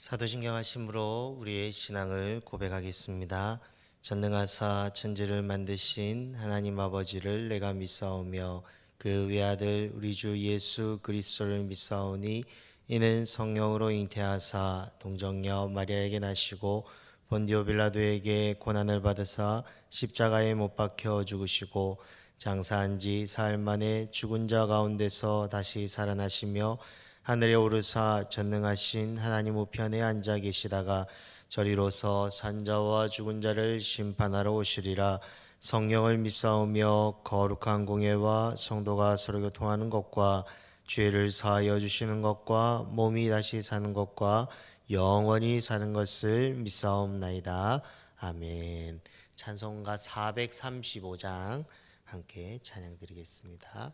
사도신경하심으로 우리의 신앙을 고백하겠습니다. 전능하사 천지를 만드신 하나님 아버지를 내가 믿사오며 그 외아들 우리 주 예수 그리스도를 믿사오니 이는 성령으로 잉태하사 동정녀 마리아에게 나시고 본디오 빌라도에게 고난을 받으사 십자가에 못 박혀 죽으시고 장사한 지 사흘 만에 죽은 자 가운데서 다시 살아나시며 하늘에 오르사 전능하신 하나님 우편에 앉아 계시다가 저리로서 산자와 죽은 자를 심판하러 오시리라. 성령을 믿사오며 거룩한 공예와 성도가 서로 교통하는 것과 죄를 사하여 주시는 것과 몸이 다시 사는 것과 영원히 사는 것을 믿사옵나이다. 아멘. 찬송가 435장 함께 찬양 드리겠습니다.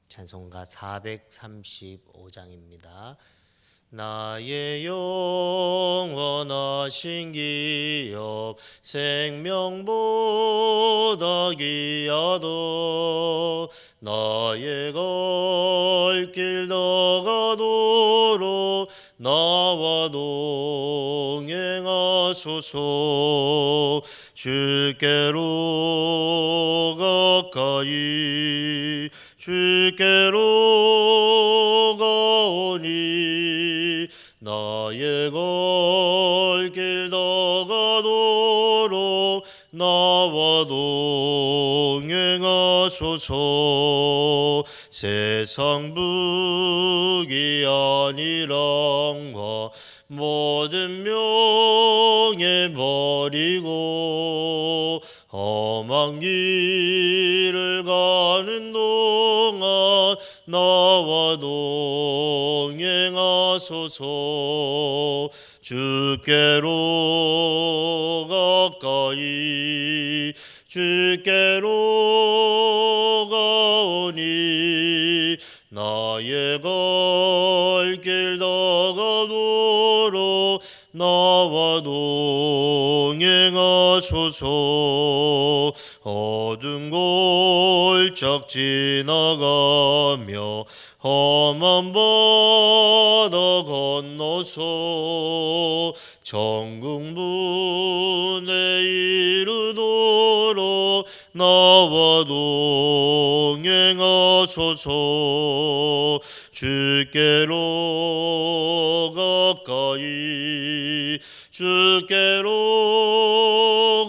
찬송가 435장입니다. 나의 영원하신 기업 생명보다 귀하도 나의 갈 길 다가도록 나와 동행하소서. 주께로 가까이 주께로 가오니 나의 갈 길 다가도록 나와 동행하소서. 세상 부귀 아니랑과 모든 명예 버리고 험한 길을 가는 동안 나와 동행하소서. 주께로 가까이 주께로 가오니 나의 갈 길 다가도록 나와 동행하소서. 어두운 골짝 지나가며 험한 바다 건너서 천국문에 이르도록 나와 동행하소서. 주께로 가까이 주께로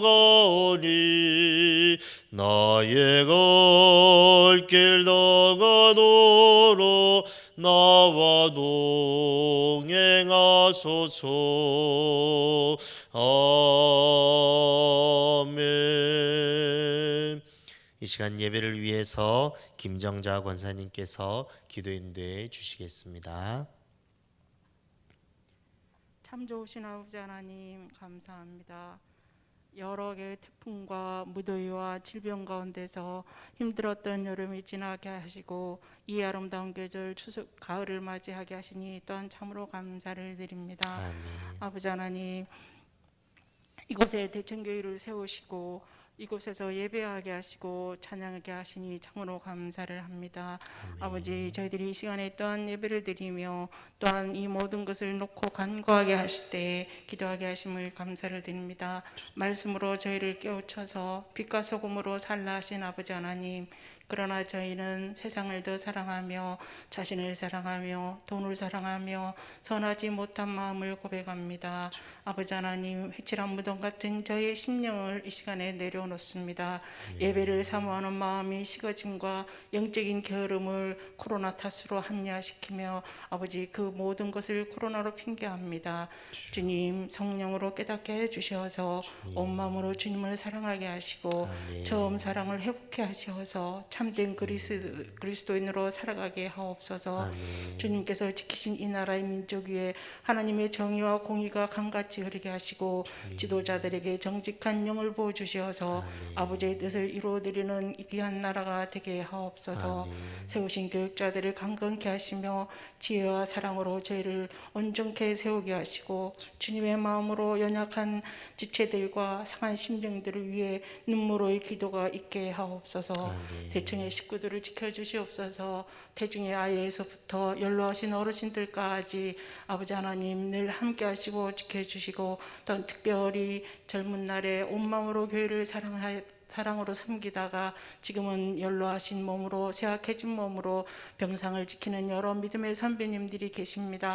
가오니 나의 갈 길 다가도록 나와 동행하소서. 아멘. 이 시간 예배를 위해서 김정자 권사님께서 기도인도해 주시겠습니다. 참 좋으신 아버지 하나님 감사합니다. 여러 개의 태풍과 무더위와 질병 가운데서 힘들었던 여름이 지나게 하시고 이 아름다운 계절 추석 가을을 맞이하게 하시니 또한 참으로 감사를 드립니다. 아멘. 아버지 하나님, 이곳에 대천교회를 세우시고 이곳에서 예배하게 하시고 찬양하게 하시니 참으로 감사를 합니다. 아버지, 저희들이 이 시간에 또한 예배를 드리며 또한 이 모든 것을 놓고 간구하게 하실 때 기도하게 하심을 감사를 드립니다. 말씀으로 저희를 깨우쳐서 빛과 소금으로 살라 하신 아버지 하나님, 그러나 저희는 세상을 더 사랑하며 자신을 사랑하며 돈을 사랑하며 선하지 못한 마음을 고백합니다. 아버지 하나님, 회칠한 무덤 같은 저희의 심령을 이 시간에 내려놓습니다. 예배를 사모하는 마음이 식어짐과 영적인 게으름을 코로나 탓으로 합리화시키며 아버지 그 모든 것을 코로나로 핑계합니다. 주님, 성령으로 깨닫게 해주셔서 온 마음으로 주님을 사랑하게 하시고 처음 사랑을 회복해 하셔서 참된 그리스도인으로 살아가게 하옵소서. 주님께서 지키신 이 나라의 민족 위에 하나님의 정의와 공의가 강같이 흐르게 하시고 지도자들에게 정직한 영을 부어주셔서 아버지의 뜻을 이루어드리는 이 귀한 나라가 되게 하옵소서. 세우신 교육자들을 강건케 하시며 지혜와 사랑으로 저희를 온전케 세우게 하시고 주님의 마음으로 연약한 지체들과 상한 심령들을 위해 눈물의 기도가 있게 하옵소서. 대청의 식구들을 지켜주시옵소서. 태중의 아이에서부터 연로하신 어르신들까지 아버지 하나님 늘 함께 하시고 지켜주시고, 또 특별히 젊은 날에 온 마음으로 교회를 사랑으로 섬기다가 지금은 연로하신 몸으로, 쇠약해진 몸으로 병상을 지키는 여러 믿음의 선배님들이 계십니다.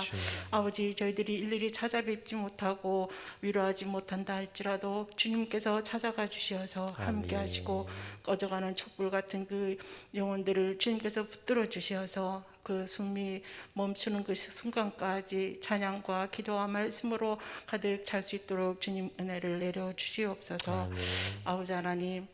아버지, 저희들이 일일이 찾아뵙지 못하고 위로하지 못한다 할지라도 주님께서 찾아가 주셔서 함께 하시고, 꺼져가는 촛불 같은 그 영혼들을 주님께서 붙들어 주셔서 그 숨이 멈추는 그 순간까지 찬양과 기도와 말씀으로 가득 찰 수 있도록 주님 은혜를 내려 주시옵소서. 아버지 하나님,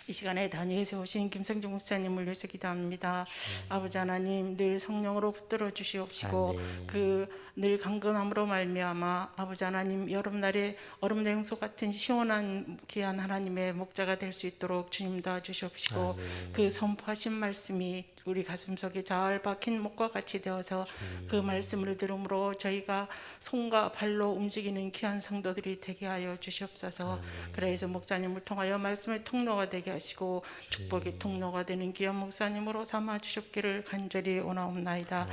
이 시간에 단위에 세우신 김성중 목사님을 위해서 기도합니다. 아버지 하나님, 늘 성령으로 붙들어 주시옵시고 그 늘 강건함으로 말미암아 아버지 하나님 여름날에 얼음 냉소 같은 시원한 귀한 하나님의 목자가 될 수 있도록 주님 도와주시옵시고, 그 선포하신 말씀이 우리 가슴속에 잘 박힌 목과 같이 되어서 그 말씀을 들음으로 저희가 손과 발로 움직이는 귀한 성도들이 되게 하여 주시옵소서. 그래서 목사님을 통하여 말씀의 통로가 되게 하시고 축복의 통로가 되는 귀한 목사님으로 삼아 주셨기를 간절히 원하옵나이다.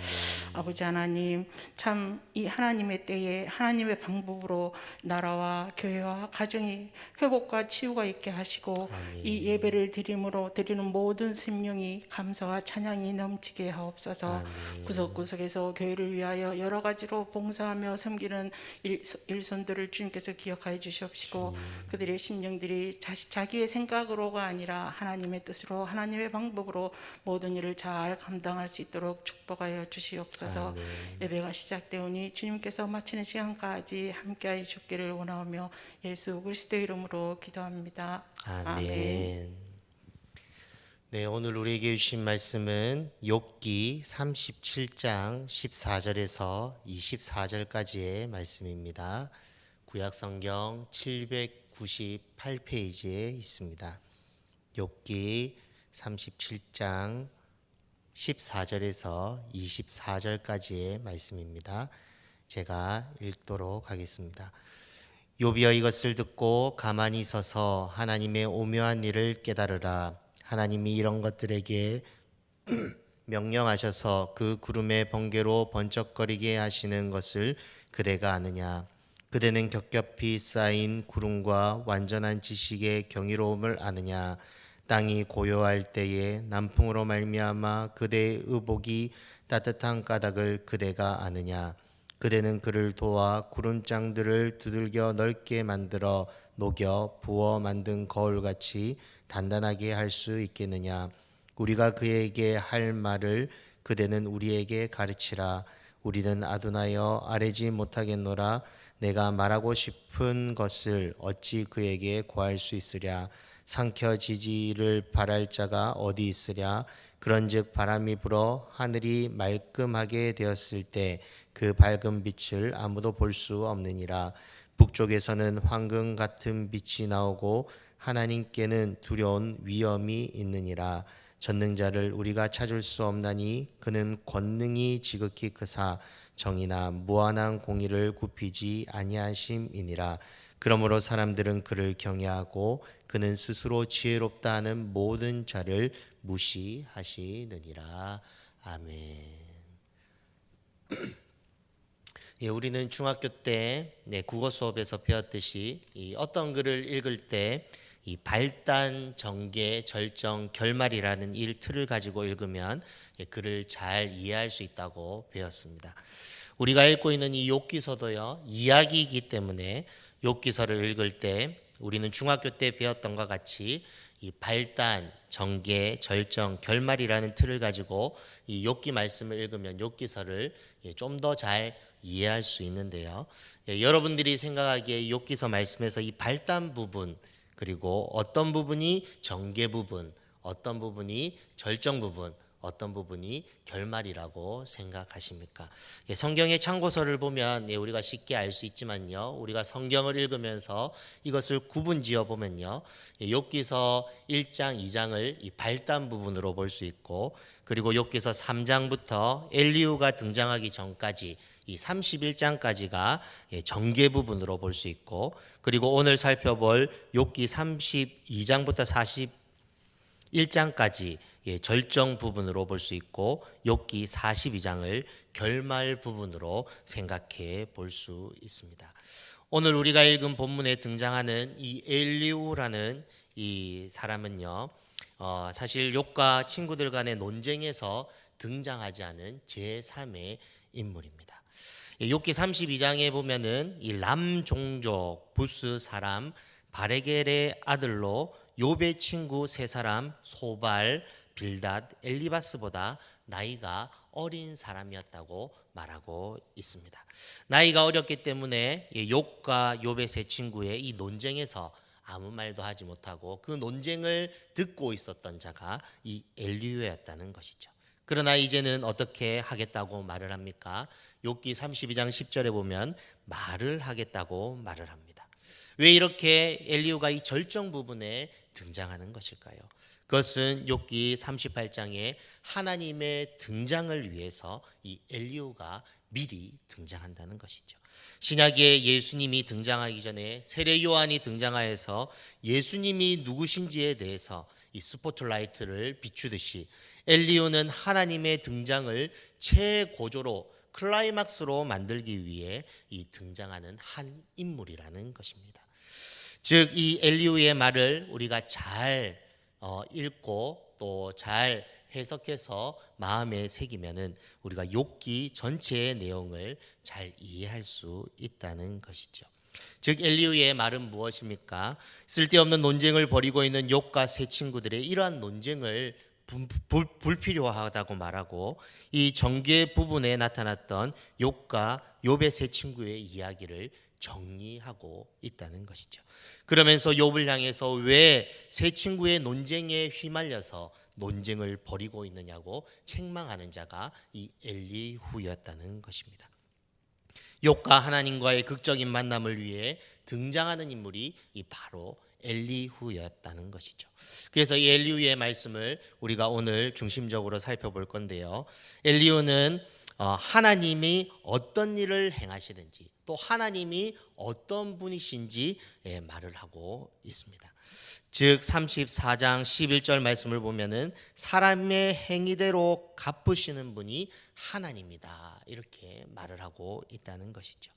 아버지 하나님, 참 이 하나님의 때에 하나님의 방법으로 나라와 교회와 가정이 회복과 치유가 있게 하시고, 이 예배를 드리는 모든 생명이 감사와 찬양이 넘치게 하옵소서. 구석구석에서 교회를 위하여 여러 가지로 봉사하며 섬기는 일손들을 주님께서 기억하여 주시옵시고, 그들의 심령들이 자기의 생각으로가 아니라 하나님의 뜻으로 하나님의 방법으로 모든 일을 잘 감당할 수 있도록 축복하여 주시옵소서. 예배가 시작되오니 주님께서 마치는 시간까지 함께하여 주기를 원하오며 예수 그리스도의 이름으로 기도합니다. 아멘. 네, 오늘 우리에게 주신 말씀은 욥기 37장 14절에서 24절까지의 말씀입니다. 구약 성경 798페이지에 있습니다. 욥기 37장 14절에서 24절까지의 말씀입니다. 제가 읽도록 하겠습니다. 욥이여, 이것을 듣고 가만히 서서 하나님의 오묘한 일을 깨달으라. 하나님이 이런 것들에게 명령하셔서 그 구름의 번개로 번쩍거리게 하시는 것을 그대가 아느냐? 그대는 겹겹이 쌓인 구름과 완전한 지식의 경이로움을 아느냐? 땅이 고요할 때에 남풍으로 말미암아 그대의 의복이 따뜻한 까닭을 그대가 아느냐? 그대는 그를 도와 구름장들을 두들겨 넓게 만들어 녹여 부어 만든 거울같이 단단하게 할 수 있겠느냐? 우리가 그에게 할 말을 그대는 우리에게 가르치라. 우리는 아둔하여 아뢰지 못하겠노라. 내가 말하고 싶은 것을 어찌 그에게 고할 수 있으랴? 상켜지지를 바랄 자가 어디 있으랴? 그런즉 바람이 불어 하늘이 말끔하게 되었을 때 그 밝은 빛을 아무도 볼 수 없느니라. 북쪽에서는 황금 같은 빛이 나오고 하나님께는 두려운 위엄이 있느니라. 전능자를 우리가 찾을 수 없나니 그는 권능이 지극히 크사 정의나 무한한 공의를 굽히지 아니하심이니라. 그러므로 사람들은 그를 경외하고 그는 스스로 지혜롭다 하는 모든 자를 무시하시느니라. 아멘. 예, 우리는 중학교 때 국어 수업에서 배웠듯이 어떤 글을 읽을 때 이 발단, 전개, 절정, 결말이라는 이 틀을 가지고 읽으면 글을 잘 이해할 수 있다고 배웠습니다. 우리가 읽고 있는 이 욥기서도요, 이야기이기 때문에 욥기서를 읽을 때 우리는 중학교 때 배웠던 것 같이 이 발단, 전개, 절정, 결말이라는 틀을 가지고 이 욥기 말씀을 읽으면 욥기서를 좀 더 잘 이해할 수 있는데요. 여러분들이 생각하기에 욥기서 말씀에서 이 발단 부분, 그리고 어떤 부분이 전개 부분, 어떤 부분이 절정 부분, 어떤 부분이 결말이라고 생각하십니까? 성경의 참고서를 보면 우리가 쉽게 알 수 있지만요, 우리가 성경을 읽으면서 이것을 구분지어 보면요, 욥기서 1장, 2장을 이 발단 부분으로 볼 수 있고, 그리고 욥기서 3장부터 엘리후가 등장하기 전까지 이 31장까지가 전개 부분으로 볼 수 있고, 그리고 오늘 살펴볼 욥기 32장부터 1장까지 절정 부분으로 볼 수 있고 욥기 42장을 결말 부분으로 생각해 볼 수 있습니다. 오늘 우리가 읽은 본문에 등장하는 이 엘리후라는 이 사람은요, 사실 욥과 친구들 간의 논쟁에서 등장하지 않은 제3의 인물입니다. 욥기 32장에 보면은 이 람 종족 부스 사람 바레겔의 아들로 욥의 친구 세 사람 소발, 빌닷, 엘리바스보다 나이가 어린 사람이었다고 말하고 있습니다. 나이가 어렸기 때문에 욥과 욥의 세 친구의 이 논쟁에서 아무 말도 하지 못하고 그 논쟁을 듣고 있었던 자가 이 엘리후였다는 것이죠. 그러나 이제는 어떻게 하겠다고 말을 합니까? 욥기 32장 10절에 보면 말을 하겠다고 말을 합니다. 왜 이렇게 엘리후가 이 절정 부분에 등장하는 것일까요? 그것은 욥기 38장에 하나님의 등장을 위해서 이 엘리후가 미리 등장한다는 것이죠. 신약에 예수님이 등장하기 전에 세례 요한이 등장하여서 예수님이 누구신지에 대해서 이 스포트라이트를 비추듯이 엘리후는 하나님의 등장을 최고조로 클라이막스로 만들기 위해 이 등장하는 한 인물이라는 것입니다. 즉 이 엘리후의 말을 우리가 잘 읽고 또 잘 해석해서 마음에 새기면은 우리가 욥기 전체의 내용을 잘 이해할 수 있다는 것이죠. 즉 엘리후의 말은 무엇입니까? 쓸데없는 논쟁을 벌이고 있는 욥과 세 친구들의 이러한 논쟁을 불필요하다고 말하고 이 전개 부분에 나타났던 욥과 욥의 세 친구의 이야기를 정리하고 있다는 것이죠. 그러면서 욥을 향해서 왜 세 친구의 논쟁에 휘말려서 논쟁을 벌이고 있느냐고 책망하는 자가 이 엘리후였다는 것입니다. 욥과 하나님과의 극적인 만남을 위해 등장하는 인물이 이 바로 엘리후였다는 것이죠. 그래서 이 엘리후의 말씀을 우리가 오늘 중심적으로 살펴볼 건데요. 엘리후는 하나님이 어떤 일을 행하시는지 또 하나님이 어떤 분이신지 말을 하고 있습니다. 즉 34장 11절 말씀을 보면은 사람의 행위대로 갚으시는 분이 하나님이다 이렇게 말을 하고 있다는 것이죠.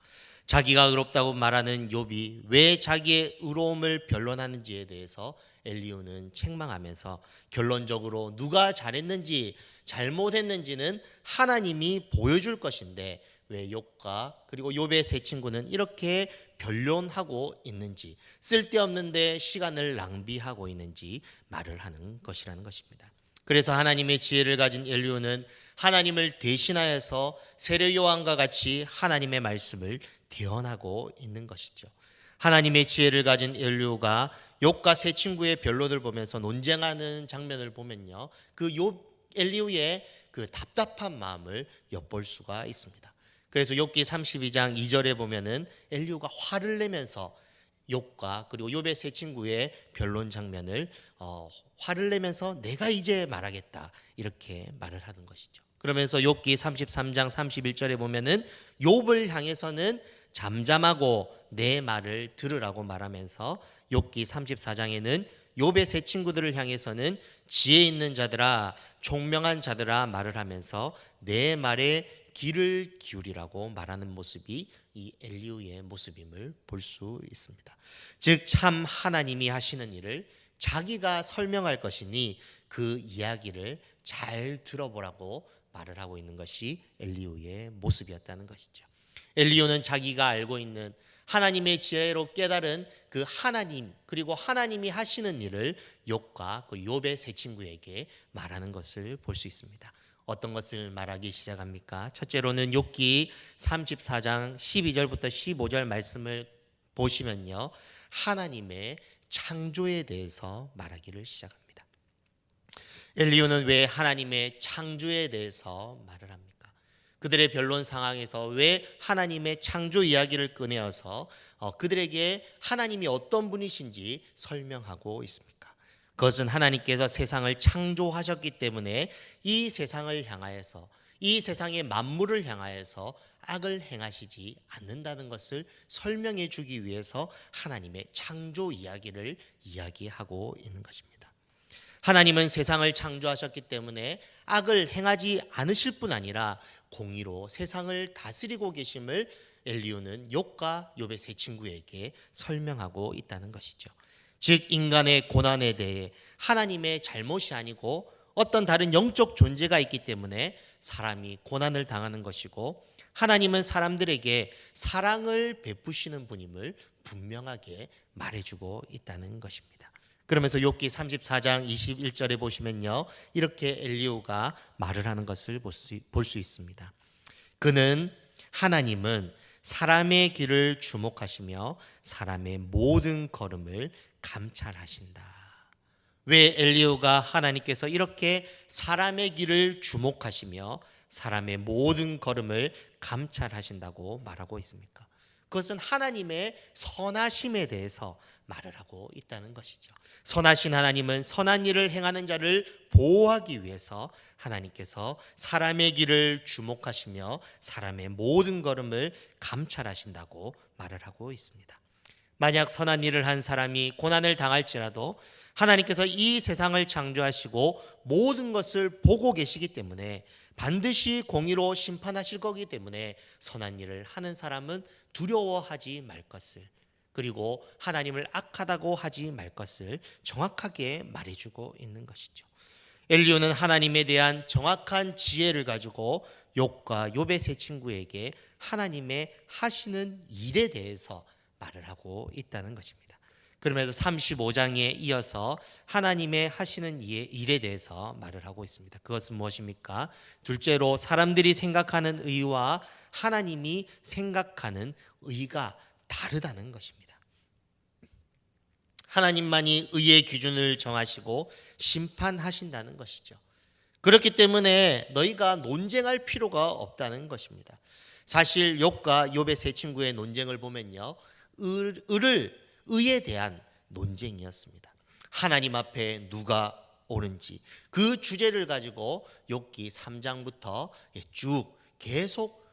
자기가 의롭다고 말하는 욥이 왜 자기의 의로움을 변론하는지에 대해서 엘리후는 책망하면서 결론적으로 누가 잘했는지 잘못했는지는 하나님이 보여줄 것인데 왜 욥과 그리고 욥의 세 친구는 이렇게 변론하고 있는지 쓸데없는데 시간을 낭비하고 있는지 말을 하는 것이라는 것입니다. 그래서 하나님의 지혜를 가진 엘리후는 하나님을 대신하여서 세례 요한과 같이 하나님의 말씀을 대언하고 있는 것이죠. 하나님의 지혜를 가진 엘리후가 욥과 세 친구의 변론을 보면서 논쟁하는 장면을 보면요, 그 엘리후의 그 답답한 마음을 엿볼 수가 있습니다. 그래서 욥기 32장 2절에 보면은 엘리후가 화를 내면서 욥과 그리고 욥의 세 친구의 변론 장면을 화를 내면서 내가 이제 말하겠다 이렇게 말을 하는 것이죠. 그러면서 욥기 33장 31절에 보면은 욥을 향해서는 잠잠하고 내 말을 들으라고 말하면서 욥기 34장에는 욥의 세 친구들을 향해서는 지혜 있는 자들아 총명한 자들아 말을 하면서 내 말에 귀를 기울이라고 말하는 모습이 이 엘리후의 모습임을 볼 수 있습니다. 즉 참 하나님이 하시는 일을 자기가 설명할 것이니 그 이야기를 잘 들어보라고 말을 하고 있는 것이 엘리후의 모습이었다는 것이죠. 엘리후는 자기가 알고 있는 하나님의 지혜로 깨달은 그 하나님 그리고 하나님이 하시는 일을 욥과 그 욥의 세 친구에게 말하는 것을 볼 수 있습니다. 어떤 것을 말하기 시작합니까? 첫째로는 욥기 34장 12절부터 15절 말씀을 보시면요, 하나님의 창조에 대해서 말하기를 시작합니다. 엘리후는 왜 하나님의 창조에 대해서 말을 합니까? 그들의 변론 상황에서 왜 하나님의 창조 이야기를 꺼내어서 그들에게 하나님이 어떤 분이신지 설명하고 있습니까? 그것은 하나님께서 세상을 창조하셨기 때문에 이 세상을 향하여서 이 세상의 만물을 향하여서 악을 행하시지 않는다는 것을 설명해 주기 위해서 하나님의 창조 이야기를 이야기하고 있는 것입니다. 하나님은 세상을 창조하셨기 때문에 악을 행하지 않으실 뿐 아니라 공의로 세상을 다스리고 계심을 엘리후는 욥과 욥의 세 친구에게 설명하고 있다는 것이죠. 즉 인간의 고난에 대해 하나님의 잘못이 아니고 어떤 다른 영적 존재가 있기 때문에 사람이 고난을 당하는 것이고, 하나님은 사람들에게 사랑을 베푸시는 분임을 분명하게 말해주고 있다는 것입니다. 그러면서 욥기 34장 21절에 보시면요, 이렇게 엘리후가 말을 하는 것을 볼 수 있습니다. 하나님은 사람의 길을 주목하시며 사람의 모든 걸음을 감찰하신다. 왜 엘리후가 하나님께서 이렇게 사람의 길을 주목하시며 사람의 모든 걸음을 감찰하신다고 말하고 있습니까? 그것은 하나님의 선하심에 대해서 말을 하고 있다는 것이죠. 선하신 하나님은 선한 일을 행하는 자를 보호하기 위해서 하나님께서 사람의 길을 주목하시며 사람의 모든 걸음을 감찰하신다고 말을 하고 있습니다. 만약 선한 일을 한 사람이 고난을 당할지라도 하나님께서 이 세상을 창조하시고 모든 것을 보고 계시기 때문에 반드시 공의로 심판하실 거기 때문에 선한 일을 하는 사람은 두려워하지 말 것을, 그리고 하나님을 악하다고 하지 말 것을 정확하게 말해주고 있는 것이죠. 엘리후는 하나님에 대한 정확한 지혜를 가지고 욥과 욥의 세 친구에게 하나님의 하시는 일에 대해서 말을 하고 있다는 것입니다. 그러면서 35장에 이어서 하나님의 하시는 일에 대해서 말을 하고 있습니다. 그것은 무엇입니까? 둘째로 사람들이 생각하는 의와 하나님이 생각하는 의가 다르다는 것입니다. 하나님만이 의의 기준을 정하시고 심판하신다는 것이죠. 그렇기 때문에 너희가 논쟁할 필요가 없다는 것입니다. 사실 욥과 욥의 세 친구의 논쟁을 보면요, 의에 대한 논쟁이었습니다. 하나님 앞에 누가 옳은지 그 주제를 가지고 욥기 3장부터 쭉 계속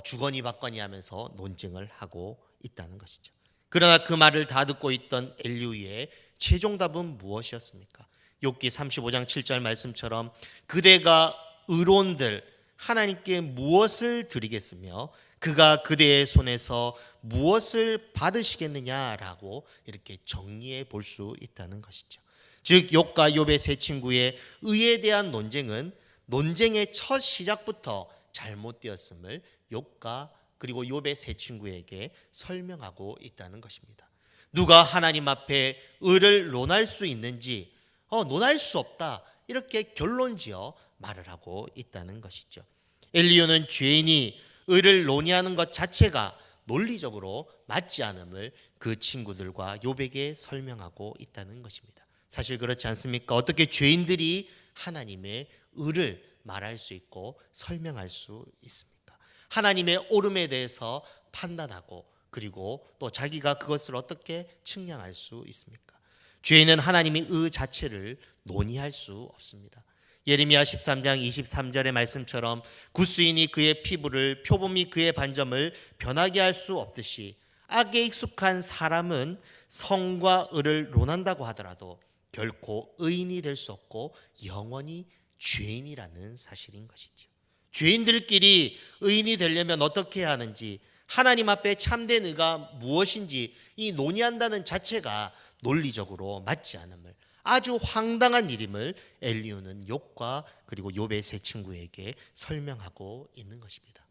주거니 받거니 하면서 논쟁을 하고 있다는 것이죠. 그러나 그 말을 다 듣고 있던 엘리후의 최종 답은 무엇이었습니까? 욥기 35장 7절 말씀처럼 그대가 의로운들 하나님께 무엇을 드리겠으며 그가 그대의 손에서 무엇을 받으시겠느냐라고 이렇게 정리해 볼 수 있다는 것이죠. 즉 욥과 욥의 세 친구의 의에 대한 논쟁은 논쟁의 첫 시작부터 잘못되었음을 욥과 그리고 욥의 세 친구에게 설명하고 있다는 것입니다. 누가 하나님 앞에 의를 논할 수 있는지 논할 수 없다, 이렇게 결론지어 말을 하고 있다는 것이죠. 엘리후는 죄인이 의를 논의하는 것 자체가 논리적으로 맞지 않음을 그 친구들과 욥에게 설명하고 있다는 것입니다. 사실 그렇지 않습니까? 어떻게 죄인들이 하나님의 의를 말할 수 있고 설명할 수 있습니까? 하나님의 옳음에 대해서 판단하고 그리고 또 자기가 그것을 어떻게 측량할 수 있습니까? 죄인은 하나님의 의 자체를 논의할 수 없습니다. 예레미야 13장 23절의 말씀처럼 구스인이 그의 피부를 표범이 그의 반점을 변하게 할 수 없듯이 악에 익숙한 사람은 성과 의를 논한다고 하더라도 결코 의인이 될 수 없고 영원히 죄인이라는 사실인 것이죠. 죄인들끼리 의인이 되려면 어떻게 해야 하는지, 하나님 앞에 참된 의가 무엇인지 이 논의한다는 자체가 논리적으로 맞지 않음을, 아주 황당한 일임을 엘리후는 욥과 그리고 욥의 세 친구에게 설명하고 있는 것입니다.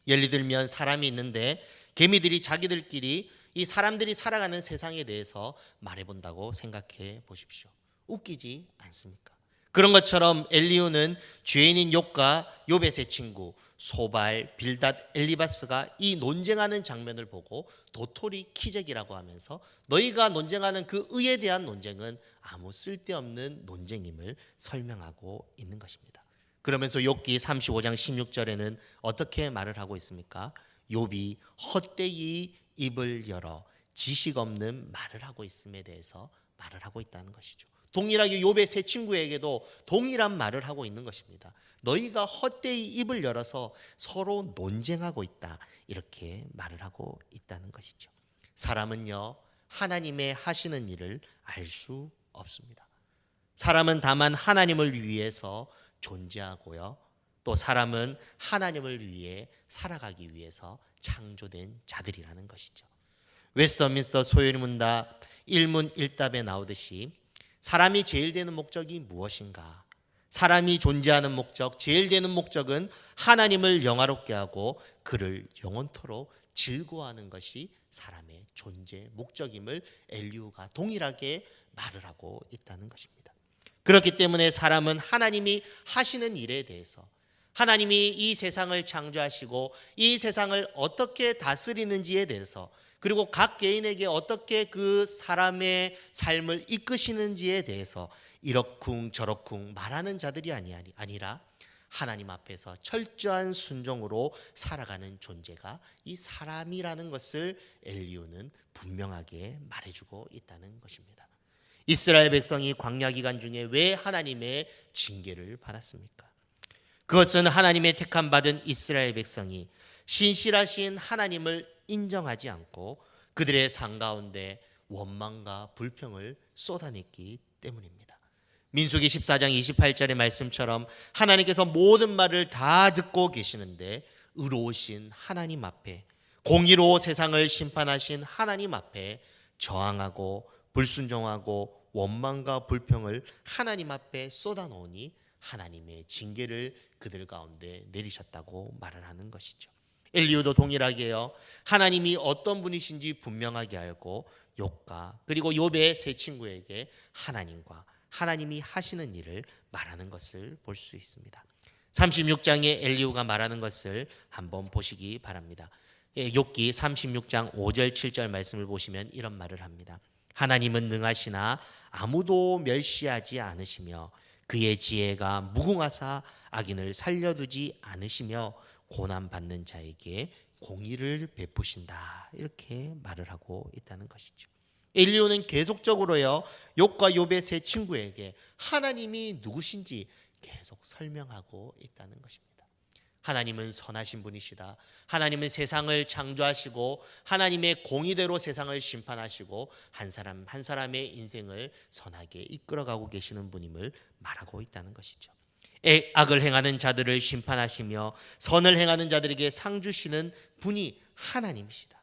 예를 들면 사람이 있는데 개미들이 자기들끼리 이 사람들이 살아가는 세상에 대해서 말해본다고 생각해 보십시오. 웃기지 않습니까? 그런 것처럼 엘리후는 죄인인 욥과 욥의 세 친구 소발, 빌닷, 엘리바스가 이 논쟁하는 장면을 보고 도토리 키재기라고 하면서 너희가 논쟁하는 그 의에 대한 논쟁은 아무 쓸데없는 논쟁임을 설명하고 있는 것입니다. 그러면서 욥기 35장 16절에는 어떻게 말을 하고 있습니까? 욥이 헛되이 입을 열어 지식 없는 말을 하고 있음에 대해서 말을 하고 있다는 것이죠. 동일하게 욥의 세 친구에게도 동일한 말을 하고 있는 것입니다. 너희가 헛되이 입을 열어서 서로 논쟁하고 있다, 이렇게 말을 하고 있다는 것이죠. 사람은요 하나님의 하시는 일을 알 수 없습니다. 사람은 다만 하나님을 위해서 존재하고요. 또 사람은 하나님을 위해 살아가기 위해서 창조된 자들이라는 것이죠. 웨스터민스터 소요문답 1문 1답에 나오듯이 사람이 제일 되는 목적이 무엇인가? 사람이 존재하는 목적, 제일 되는 목적은 하나님을 영화롭게 하고 그를 영원토록 즐거워하는 것이 사람의 존재 목적임을 엘리후가 동일하게 말을 하고 있다는 것입니다. 그렇기 때문에 사람은 하나님이 하시는 일에 대해서, 하나님이 이 세상을 창조하시고 이 세상을 어떻게 다스리는지에 대해서, 그리고 각 개인에게 어떻게 그 사람의 삶을 이끄시는지에 대해서 이러쿵 저러쿵 말하는 자들이 아니라 하나님 앞에서 철저한 순종으로 살아가는 존재가 이 사람이라는 것을 엘리후는 분명하게 말해주고 있다는 것입니다. 이스라엘 백성이 광야 기간 중에 왜 하나님의 징계를 받았습니까? 그것은 하나님의 택함 받은 이스라엘 백성이 신실하신 하나님을 인정하지 않고 그들의 삶 가운데 원망과 불평을 쏟아냈기 때문입니다. 민수기 14장 28절의 말씀처럼 하나님께서 모든 말을 다 듣고 계시는데 의로우신 하나님 앞에, 공의로 세상을 심판하신 하나님 앞에 저항하고 불순종하고 원망과 불평을 하나님 앞에 쏟아놓으니 하나님의 징계를 그들 가운데 내리셨다고 말을 하는 것이죠. 엘리후도 동일하게요, 하나님이 어떤 분이신지 분명하게 알고 욥과 그리고 욥의 세 친구에게 하나님과 하나님이 하시는 일을 말하는 것을 볼 수 있습니다. 36장에 엘리후가 말하는 것을 한번 보시기 바랍니다. 욥기 36장 5절 7절 말씀을 보시면 이런 말을 합니다. 하나님은 능하시나 아무도 멸시하지 않으시며 그의 지혜가 무궁하사 악인을 살려두지 않으시며 고난받는 자에게 공의를 베푸신다, 이렇게 말을 하고 있다는 것이죠. 엘리후는 계속적으로요, 욥과 욥의 세 친구에게 하나님이 누구신지 계속 설명하고 있다는 것입니다. 하나님은 선하신 분이시다. 하나님은 세상을 창조하시고 하나님의 공의대로 세상을 심판하시고 한 사람 한 사람의 인생을 선하게 이끌어가고 계시는 분임을 말하고 있다는 것이죠. 악을 행하는 자들을 심판하시며 선을 행하는 자들에게 상 주시는 분이 하나님이시다.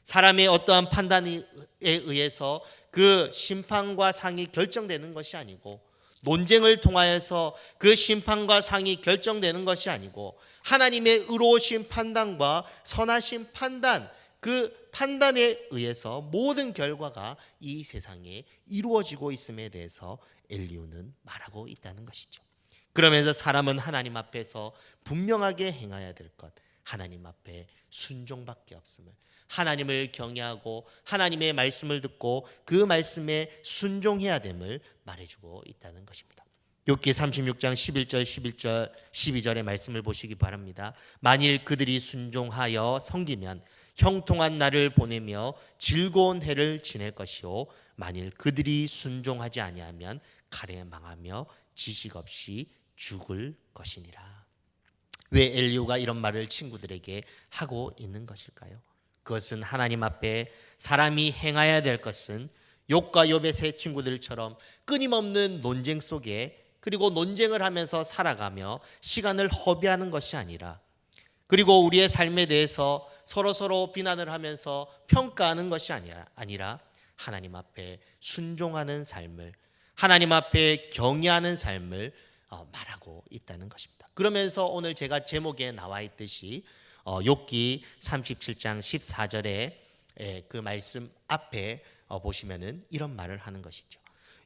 사람의 어떠한 판단에 의해서 그 심판과 상이 결정되는 것이 아니고, 논쟁을 통하여서 그 심판과 상이 결정되는 것이 아니고, 하나님의 의로우신 판단과 선하신 판단, 그 판단에 의해서 모든 결과가 이 세상에 이루어지고 있음에 대해서 엘리후는 말하고 있다는 것이죠. 그러면서 사람은 하나님 앞에서 분명하게 행해야 될 것, 하나님 앞에 순종밖에 없음을, 하나님을 경외하고 하나님의 말씀을 듣고 그 말씀에 순종해야 됨을 말해주고 있다는 것입니다. 욥기 36장 11절 12절의 말씀을 보시기 바랍니다. 만일 그들이 순종하여 섬기면 형통한 날을 보내며 즐거운 해를 지낼 것이요 만일 그들이 순종하지 아니하면 칼에 망하며 지식 없이 죽을 것이니라. 왜 엘리후가 이런 말을 친구들에게 하고 있는 것일까요? 그것은 하나님 앞에 사람이 행해야 될 것은 욥과 욥의 세 친구들처럼 끊임없는 논쟁 속에, 그리고 논쟁을 하면서 살아가며 시간을 허비하는 것이 아니라, 그리고 우리의 삶에 대해서 서로 비난을 하면서 평가하는 것이 아니라 하나님 앞에 순종하는 삶을, 하나님 앞에 경외하는 삶을 말하고 있다는 것입니다. 그러면서 오늘 제가 제목에 나와 있듯이 욥기 37장 14절에 그 말씀 앞에 보시면은 이런 말을 하는 것이죠.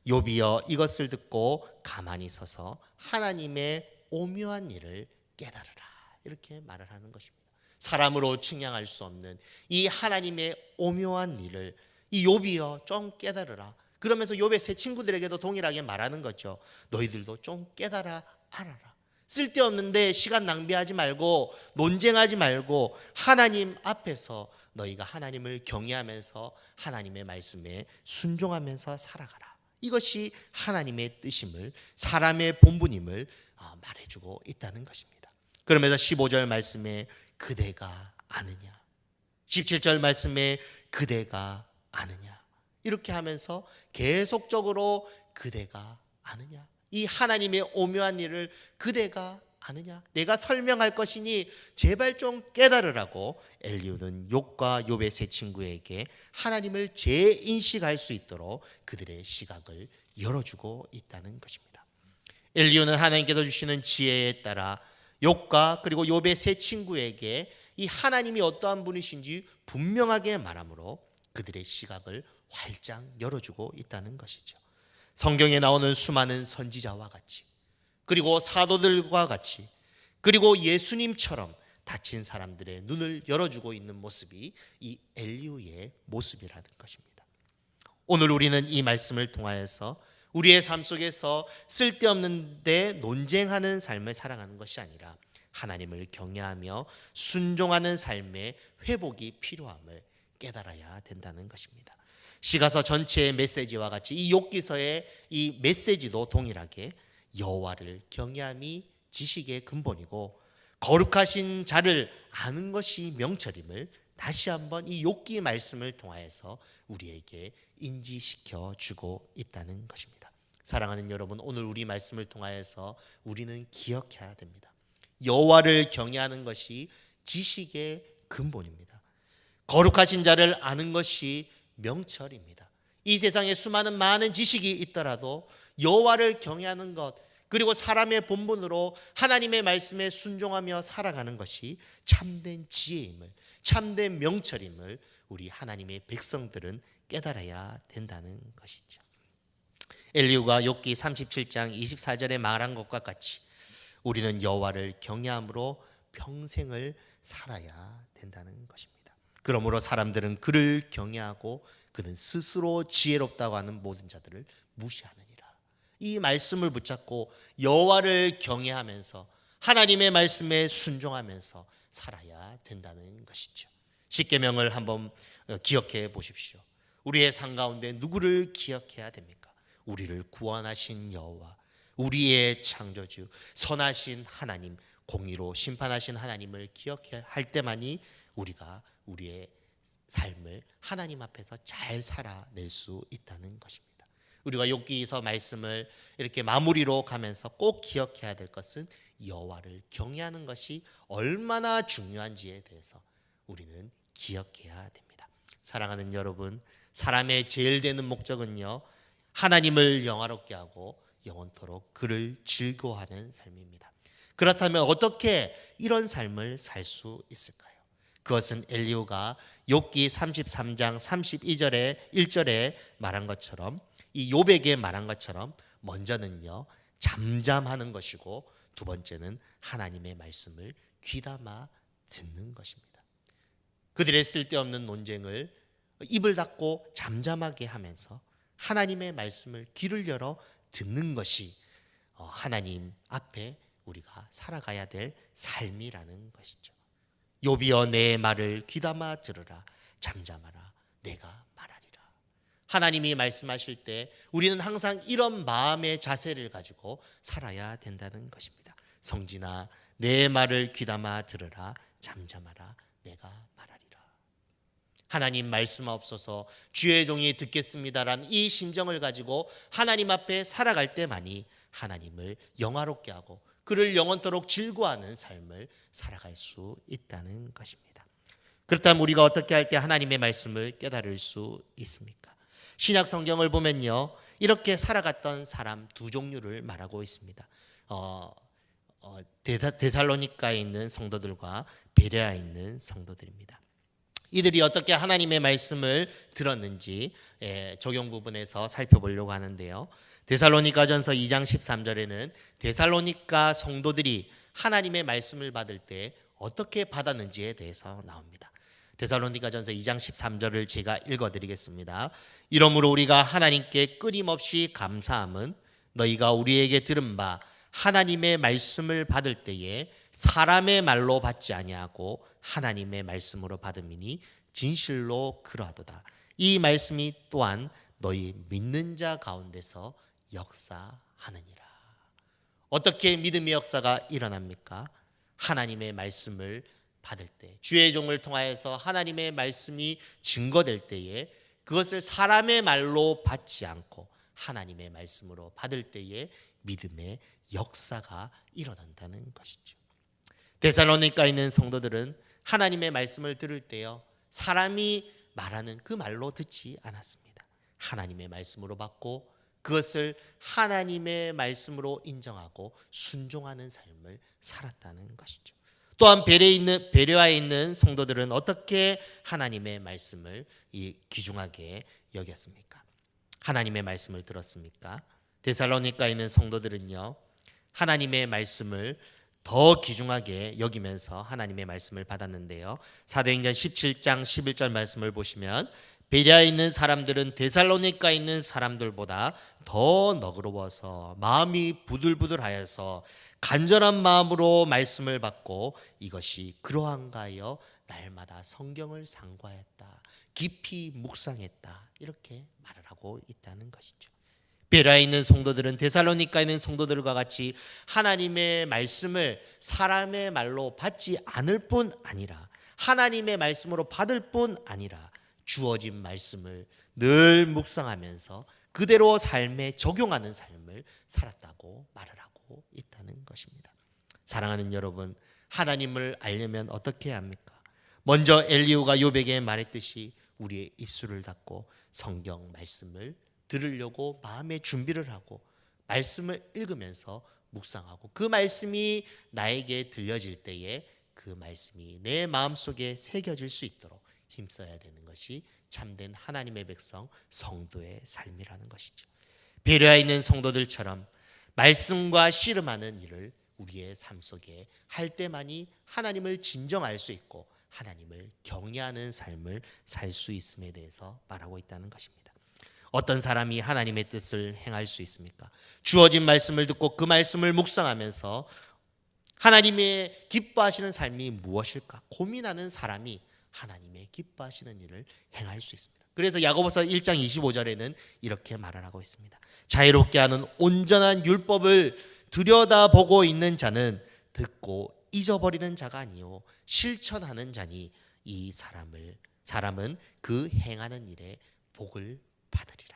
욥이여 이것을 듣고 가만히 서서 하나님의 오묘한 일을 깨달으라, 이렇게 말을 하는 것입니다. 사람으로 측량할 수 없는 이 하나님의 오묘한 일을 이 욥이여 좀 깨달으라. 그러면서 욥의 세 친구들에게도 동일하게 말하는 거죠. 너희들도 좀 깨달아 알아라. 쓸데없는데 시간 낭비하지 말고 논쟁하지 말고 하나님 앞에서 너희가 하나님을 경외하면서 하나님의 말씀에 순종하면서 살아가라. 이것이 하나님의 뜻임을, 사람의 본분임을 말해주고 있다는 것입니다. 그러면서 15절 말씀에 그대가 아느냐, 17절 말씀에 그대가 아느냐, 이렇게 하면서 계속적으로 그대가 아느냐? 이 하나님의 오묘한 일을 그대가 아느냐? 내가 설명할 것이니 제발 좀 깨달으라고 엘리후는 욥과 욥의 세 친구에게 하나님을 재인식할 수 있도록 그들의 시각을 열어주고 있다는 것입니다. 엘리후는 하나님께서 주시는 지혜에 따라 욥과 그리고 욥의 세 친구에게 이 하나님이 어떠한 분이신지 분명하게 말하므로 그들의 시각을 활짝 열어주고 있다는 것이죠. 성경에 나오는 수많은 선지자와 같이, 그리고 사도들과 같이, 그리고 예수님처럼 다친 사람들의 눈을 열어주고 있는 모습이 이 엘리후의 모습이라는 것입니다. 오늘 우리는 이 말씀을 통하여서 우리의 삶 속에서 쓸데없는데 논쟁하는 삶을 살아가는 것이 아니라 하나님을 경외하며 순종하는 삶의 회복이 필요함을 깨달아야 된다는 것입니다. 시가서 전체의 메시지와 같이 이 욥기서의 이 메시지도 동일하게 여호와를 경외함이 지식의 근본이고 거룩하신 자를 아는 것이 명철임을 다시 한번 이 욥기 말씀을 통하여서 우리에게 인지시켜 주고 있다는 것입니다. 사랑하는 여러분, 오늘 우리 말씀을 통하여서 우리는 기억해야 됩니다. 여호와를 경외하는 것이 지식의 근본입니다. 거룩하신 자를 아는 것이 명철입니다. 이 세상에 수많은 많은 지식이 있더라도 여호와를 경외하는 것, 그리고 사람의 본분으로 하나님의 말씀에 순종하며 살아가는 것이 참된 지혜임을, 참된 명철임을 우리 하나님의 백성들은 깨달아야 된다는 것이죠. 엘리후가 욥기 37장 24절에 말한 것과 같이 우리는 여호와를 경외함으로 평생을 살아야 된다는 것입니다. 그러므로 사람들은 그를 경외하고 그는 스스로 지혜롭다고 하는 모든 자들을 무시하느니라. 이 말씀을 붙잡고 여호와를 경외하면서 하나님의 말씀에 순종하면서 살아야 된다는 것이죠. 십계명을 한번 기억해 보십시오. 우리의 삶 가운데 누구를 기억해야 됩니까? 우리를 구원하신 여호와, 우리의 창조주, 선하신 하나님, 공의로 심판하신 하나님을 기억할 때만이 우리가 우리의 삶을 하나님 앞에서 잘 살아낼 수 있다는 것입니다. 우리가 욥기서 말씀을 이렇게 마무리로 가면서 꼭 기억해야 될 것은 여호와를 경외하는 것이 얼마나 중요한지에 대해서 우리는 기억해야 됩니다. 사랑하는 여러분, 사람의 제일 되는 목적은요, 하나님을 영화롭게 하고 영원토록 그를 즐거워하는 삶입니다. 그렇다면 어떻게 이런 삶을 살 수 있을까요? 그것은 엘리후가 욥기 33장 32절에 1절에 말한 것처럼, 이 욥에게 말한 것처럼 먼저는요 잠잠하는 것이고 두 번째는 하나님의 말씀을 귀담아 듣는 것입니다. 그들의 쓸데없는 논쟁을 입을 닫고 잠잠하게 하면서 하나님의 말씀을 귀를 열어 듣는 것이 하나님 앞에 우리가 살아가야 될 삶이라는 것이죠. 욥이여 내 말을 귀담아 들으라, 잠잠하라, 내가 말하리라. 하나님이 말씀하실 때 우리는 항상 이런 마음의 자세를 가지고 살아야 된다는 것입니다. 성진아, 내 말을 귀담아 들으라, 잠잠하라, 내가 말하리라. 하나님 말씀하옵소서, 주의 종이 듣겠습니다라는 이 심정을 가지고 하나님 앞에 살아갈 때만이 하나님을 영화롭게 하고 그를 영원토록 즐거워하는 삶을 살아갈 수 있다는 것입니다. 그렇다면 우리가 어떻게 할 때 하나님의 말씀을 깨달을 수 있습니까? 신약 성경을 보면요, 이렇게 살아갔던 사람 두 종류를 말하고 있습니다. 데살로니가에 있는 성도들과 베레아에 있는 성도들입니다. 이들이 어떻게 하나님의 말씀을 들었는지 적용 부분에서 살펴보려고 하는데요. 데살로니가전서 2장 13절에는 데살로니가 성도들이 하나님의 말씀을 받을 때 어떻게 받았는지에 대해서 나옵니다. 데살로니가전서 2장 13절을 제가 읽어드리겠습니다. 이러므로 우리가 하나님께 끊임없이 감사함은 너희가 우리에게 들은 바 하나님의 말씀을 받을 때에 사람의 말로 받지 아니하고 하나님의 말씀으로 받음이니 진실로 그러하도다. 이 말씀이 또한 너희 믿는 자 가운데서 역사하느니라. 어떻게 믿음의 역사가 일어납니까? 하나님의 말씀을 받을 때, 주의 종을 통하여서 하나님의 말씀이 증거될 때에 그것을 사람의 말로 받지 않고 하나님의 말씀으로 받을 때에 믿음의 역사가 일어난다는 것이죠. 데살로니가에 있는 성도들은 하나님의 말씀을 들을 때요, 사람이 말하는 그 말로 듣지 않았습니다. 하나님의 말씀으로 받고 그것을 하나님의 말씀으로 인정하고 순종하는 삶을 살았다는 것이죠. 또한 베레아에 있는 성도들은 어떻게 하나님의 말씀을 귀중하게 여겼습니까? 하나님의 말씀을 들었습니까? 데살로니가에 있는 성도들은요, 하나님의 말씀을 더 귀중하게 여기면서 하나님의 말씀을 받았는데요, 사도행전 17장 11절 말씀을 보시면 베레아에 있는 사람들은 데살로니가에 있는 사람들보다 더 너그러워서 마음이 부들부들하여서 간절한 마음으로 말씀을 받고 이것이 그러한가 하여 날마다 성경을 상고하였다, 깊이 묵상했다, 이렇게 말을 하고 있다는 것이죠. 베레아에 있는 성도들은 데살로니가에 있는 성도들과 같이 하나님의 말씀을 사람의 말로 받지 않을 뿐 아니라 하나님의 말씀으로 받을 뿐 아니라 주어진 말씀을 늘 묵상하면서 그대로 삶에 적용하는 삶을 살았다고 말을 하고 있다는 것입니다. 사랑하는 여러분, 하나님을 알려면 어떻게 해야 합니까? 먼저 엘리후가 욥에게 말했듯이 우리의 입술을 닫고 성경 말씀을 들으려고 마음의 준비를 하고 말씀을 읽으면서 묵상하고 그 말씀이 나에게 들려질 때에 그 말씀이 내 마음속에 새겨질 수 있도록 힘써야 되는 것이 참된 하나님의 백성 성도의 삶이라는 것이죠. 베레아에 있는 성도들처럼 말씀과 씨름하는 일을 우리의 삶 속에 할 때만이 하나님을 진정 알 수 있고 하나님을 경외하는 삶을 살 수 있음에 대해서 말하고 있다는 것입니다. 어떤 사람이 하나님의 뜻을 행할 수 있습니까? 주어진 말씀을 듣고 그 말씀을 묵상하면서 하나님의 기뻐하시는 삶이 무엇일까 고민하는 사람이 하나님의 기뻐하시는 일을 행할 수 있습니다. 그래서 야고보서 1장 25절에는 이렇게 말을 하고 있습니다. 자유롭게 하는 온전한 율법을 들여다보고 있는 자는 듣고 잊어버리는 자가 아니요 실천하는 자니 이 사람은 그 행하는 일에 복을 받으리라.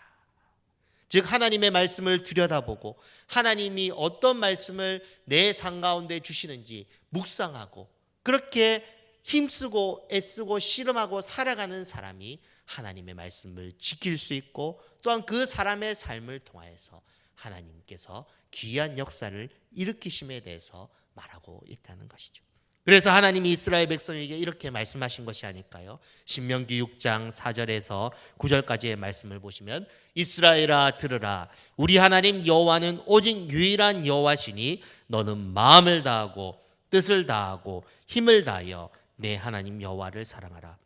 즉 하나님의 말씀을 들여다보고 하나님이 어떤 말씀을 내 삶 가운데 주시는지 묵상하고 그렇게 힘쓰고 애쓰고 씨름하고 살아가는 사람이 하나님의 말씀을 지킬 수 있고 또한 그 사람의 삶을 통하여서 하나님께서 귀한 역사를 일으키심에 대해서 말하고 있다는 것이죠. 그래서 하나님이 이스라엘 백성에게 이렇게 말씀하신 것이 아닐까요? 신명기 6장 4절에서 9절까지의 말씀을 보시면 이스라엘아 들으라, 우리 하나님 여호와는 오직 유일한 여호와시니 너는 마음을 다하고 뜻을 다하고 힘을 다하여 내 하나님 여호와를 사랑하라.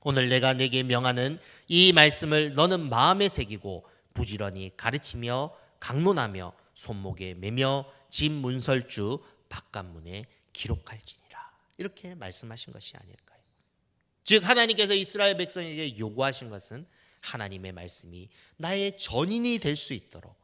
오늘 내가 내게 명하는 이 말씀을 너는 마음에 새기고 부지런히 가르치며 강론하며 손목에 매며 집 문설주 바깥문에 기록할지니라. 이렇게 말씀하신 것이 아닐까요? 즉 하나님께서 이스라엘 백성에게 요구하신 것은 하나님의 말씀이 나의 전인이 될 수 있도록,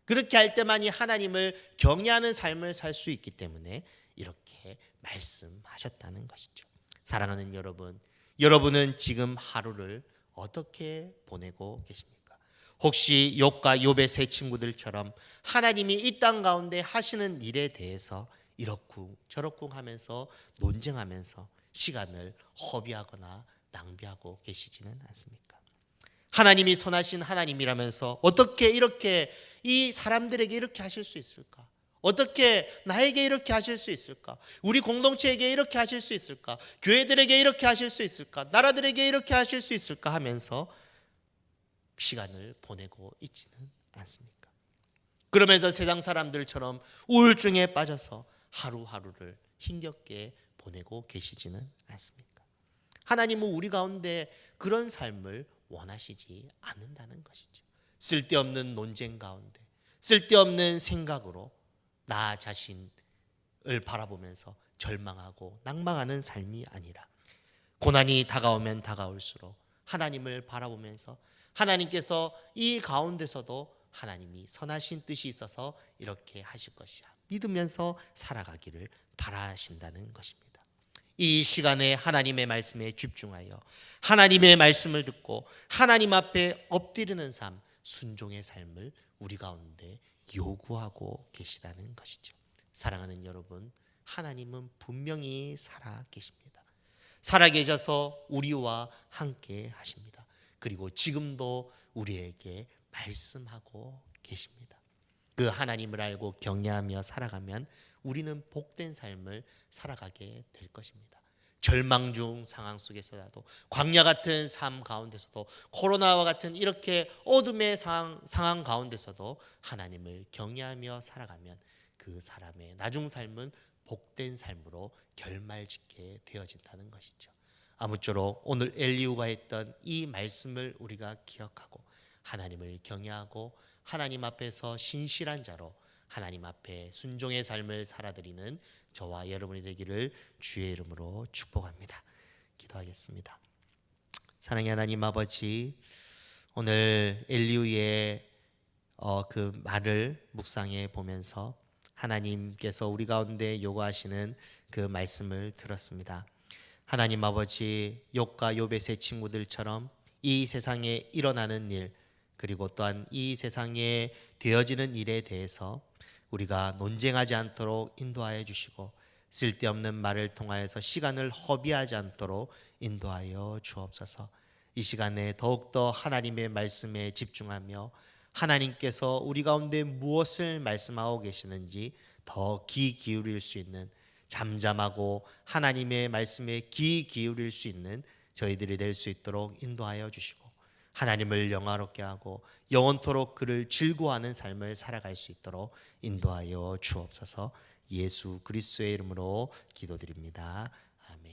그렇게 할 때만이 하나님을 경외하는 삶을 살 수 있기 때문에 이렇게 말씀하셨다는 것이죠. 사랑하는 여러분, 여러분은 지금 하루를 어떻게 보내고 계십니까? 혹시 욥과 욥의 세 친구들처럼 하나님이 이 땅 가운데 하시는 일에 대해서 이렇쿵 저렇쿵 하면서 논쟁하면서 시간을 허비하거나 낭비하고 계시지는 않습니까? 하나님이 선하신 하나님이라면서 어떻게 이렇게 이 사람들에게 이렇게 하실 수 있을까? 어떻게 나에게 이렇게 하실 수 있을까? 우리 공동체에게 이렇게 하실 수 있을까? 교회들에게 이렇게 하실 수 있을까? 나라들에게 이렇게 하실 수 있을까? 하면서 시간을 보내고 있지는 않습니까? 그러면서 세상 사람들처럼 우울증에 빠져서 하루하루를 힘겹게 보내고 계시지는 않습니까? 하나님은 우리 가운데 그런 삶을 원하시지 않는다는 것이죠. 쓸데없는 논쟁 가운데 쓸데없는 생각으로 나 자신을 바라보면서 절망하고 낭망하는 삶이 아니라 고난이 다가오면 다가올수록 하나님을 바라보면서 하나님께서 이 가운데서도 하나님이 선하신 뜻이 있어서 이렇게 하실 것이야 믿으면서 살아가기를 바라신다는 것입니다. 이 시간에 하나님의 말씀에 집중하여 하나님의 말씀을 듣고 하나님 앞에 엎드리는 삶, 순종의 삶을 우리 가운데 요구하고 계시다는 것이죠. 사랑하는 여러분, 하나님은 분명히 살아 계십니다. 살아 계셔서 우리와 함께 하십니다. 그리고 지금도 우리에게 말씀하고 계십니다. 그 하나님을 알고 경외하며 살아가면 우리는 복된 삶을 살아가게 될 것입니다. 절망 중 상황 속에서라도, 광야 같은 삶 가운데서도, 코로나와 같은 이렇게 어둠의 상황 가운데서도 하나님을 경외하며 살아가면 그 사람의 나중 삶은 복된 삶으로 결말짓게 되어진다는 것이죠. 아무쪼록 오늘 엘리후가 했던 이 말씀을 우리가 기억하고 하나님을 경외하고 하나님 앞에서 신실한 자로 하나님 앞에 순종의 삶을 살아드리는 저와 여러분이 되기를 주의 이름으로 축복합니다. 기도하겠습니다. 사랑의 하나님 아버지, 오늘 엘리후의 그 말을 묵상해 보면서 하나님께서 우리 가운데 요구하시는 그 말씀을 들었습니다. 하나님 아버지, 욥과 욥의 세 친구들처럼 이 세상에 일어나는 일, 그리고 또한 이 세상에 되어지는 일에 대해서 우리가 논쟁하지 않도록 인도하여 주시고, 쓸데없는 말을 통하여서 시간을 허비하지 않도록 인도하여 주옵소서. 이 시간에 더욱더 하나님의 말씀에 집중하며 하나님께서 우리 가운데 무엇을 말씀하고 계시는지 더 귀 기울일 수 있는, 잠잠하고 하나님의 말씀에 귀 기울일 수 있는 저희들이 될 수 있도록 인도하여 주시고, 하나님을 영화롭게 하고 영원토록 그를 즐거워하는 삶을 살아갈 수 있도록 인도하여 주옵소서. 예수 그리스도의 이름으로 기도드립니다. 아멘.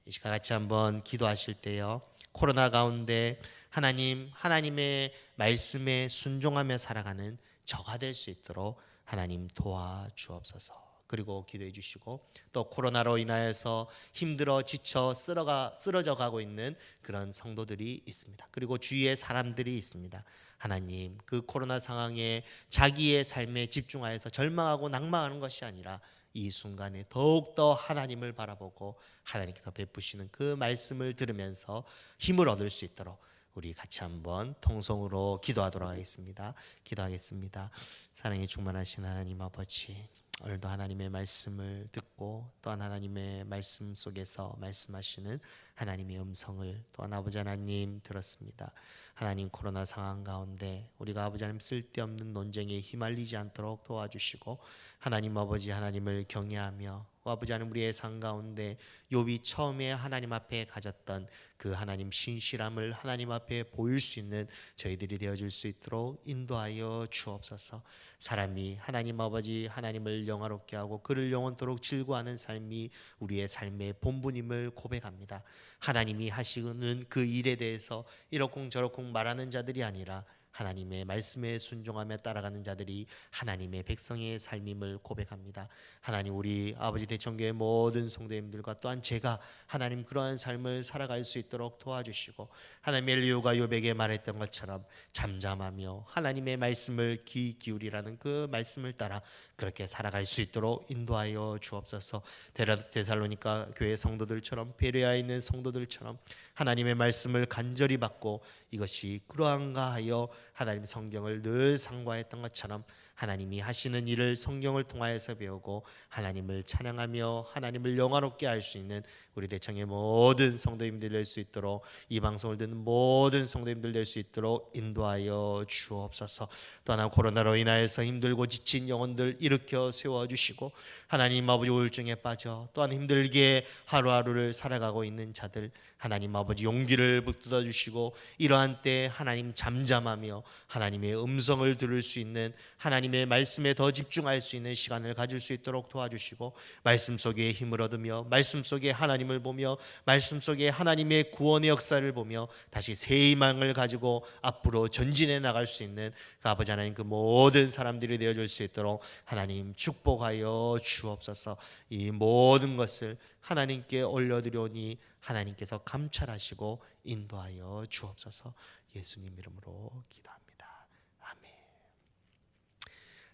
이 시간 같이 한번 기도하실 때요, 코로나 가운데 하나님의 말씀에 순종하며 살아가는 저가 될 수 있도록 하나님 도와주옵소서. 그리고 기도해 주시고, 또 코로나로 인하여서 힘들어 지쳐 쓰러져 가고 있는 그런 성도들이 있습니다. 그리고 주위에 사람들이 있습니다. 하나님, 그 코로나 상황에 자기의 삶에 집중하여서 절망하고 낭망하는 것이 아니라 이 순간에 더욱더 하나님을 바라보고 하나님께서 베푸시는 그 말씀을 들으면서 힘을 얻을 수 있도록 우리 같이 한번 통성으로 기도하도록 하겠습니다. 기도하겠습니다. 사랑이 충만하신 하나님 아버지, 오늘도 하나님의 말씀을 듣고 또한 하나님의 말씀 속에서 말씀하시는 하나님의 음성을 또한 아버지 하나님 들었습니다. 하나님, 코로나 상황 가운데 우리가 아버지 하나님 쓸데없는 논쟁에 휘말리지 않도록 도와주시고, 하나님 아버지 하나님을 경외하며 아버지 하나님 우리의 삶 가운데 욥이 처음에 하나님 앞에 가졌던 그 하나님 신실함을 하나님 앞에 보일 수 있는 저희들이 되어질 수 있도록 인도하여 주옵소서. 사람이 하나님 아버지 하나님을 영화롭게 하고 그를 영원토록 즐거워하는 삶이 우리의 삶의 본분임을 고백합니다. 하나님이 하시는 그 일에 대해서 이러쿵저러쿵 말하는 자들이 아니라 하나님의 말씀에 순종하며 따라가는 자들이 하나님의 백성의 삶임을 고백합니다. 하나님, 우리 아버지 대청교회 모든 성도님들과 또한 제가 하나님 그러한 삶을 살아갈 수 있도록 도와주시고, 하나님 엘리후가 욥에게 말했던 것처럼 잠잠하며 하나님의 말씀을 귀 기울이라는 그 말씀을 따라 그렇게 살아갈 수 있도록 인도하여 주옵소서. 데살로니가 교회 성도들처럼, 베레아에 있는 성도들처럼 하나님의 말씀을 간절히 받고 이것이 그러한가 하여 하나님 성경을 늘 상고했던 것처럼 하나님이 하시는 일을 성경을 통하여서 배우고 하나님을 찬양하며 하나님을 영화롭게 할 수 있는 우리 대청의 모든 성도님들 될 수 있도록, 이 방송을 듣는 모든 성도님들 될 수 있도록 인도하여 주옵소서. 또 하나, 코로나로 인하여서 힘들고 지친 영혼들 일으켜 세워주시고, 하나님 아버지 우울증에 빠져 또한 힘들게 하루하루를 살아가고 있는 자들 하나님 아버지 용기를 북돋아 주시고, 이러한 때 하나님 잠잠하며 하나님의 음성을 들을 수 있는, 하나님의 말씀에 더 집중할 수 있는 시간을 가질 수 있도록 도와주시고, 말씀 속에 힘을 얻으며 말씀 속에 하나님을 보며 말씀 속에 하나님의 구원의 역사를 보며 다시 새 희망을 가지고 앞으로 전진해 나갈 수 있는 그 아버지 하나님, 그 모든 사람들이 되어줄 수 있도록 하나님 축복하여 주옵소서. 이 모든 것을 하나님께 올려드려오니 하나님께서 감찰하시고 인도하여 주옵소서. 예수님 이름으로 기도합니다. 아멘.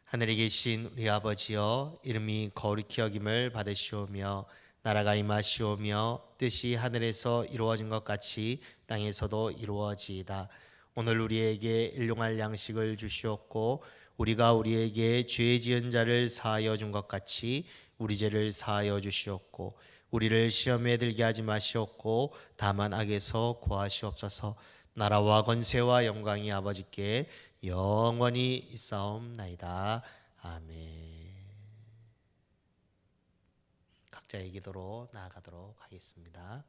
하늘에 계신 우리 아버지여, 이름이 거룩히 여김을 받으시오며 나라가 임하시오며 뜻이 하늘에서 이루어진 것 같이 땅에서도 이루어지이다. 오늘 우리에게 일용할 양식을 주시옵고 우리가 우리에게 죄 지은 자를 사하여 준 것 같이 우리 죄를 사하여 주시옵고 우리를 시험에 들게 하지 마시옵고 다만 악에서 구하시옵소서. 나라와 권세와 영광이 아버지께 영원히 있사옵나이다. 아멘. 각자의 기도로 나아가도록 하겠습니다.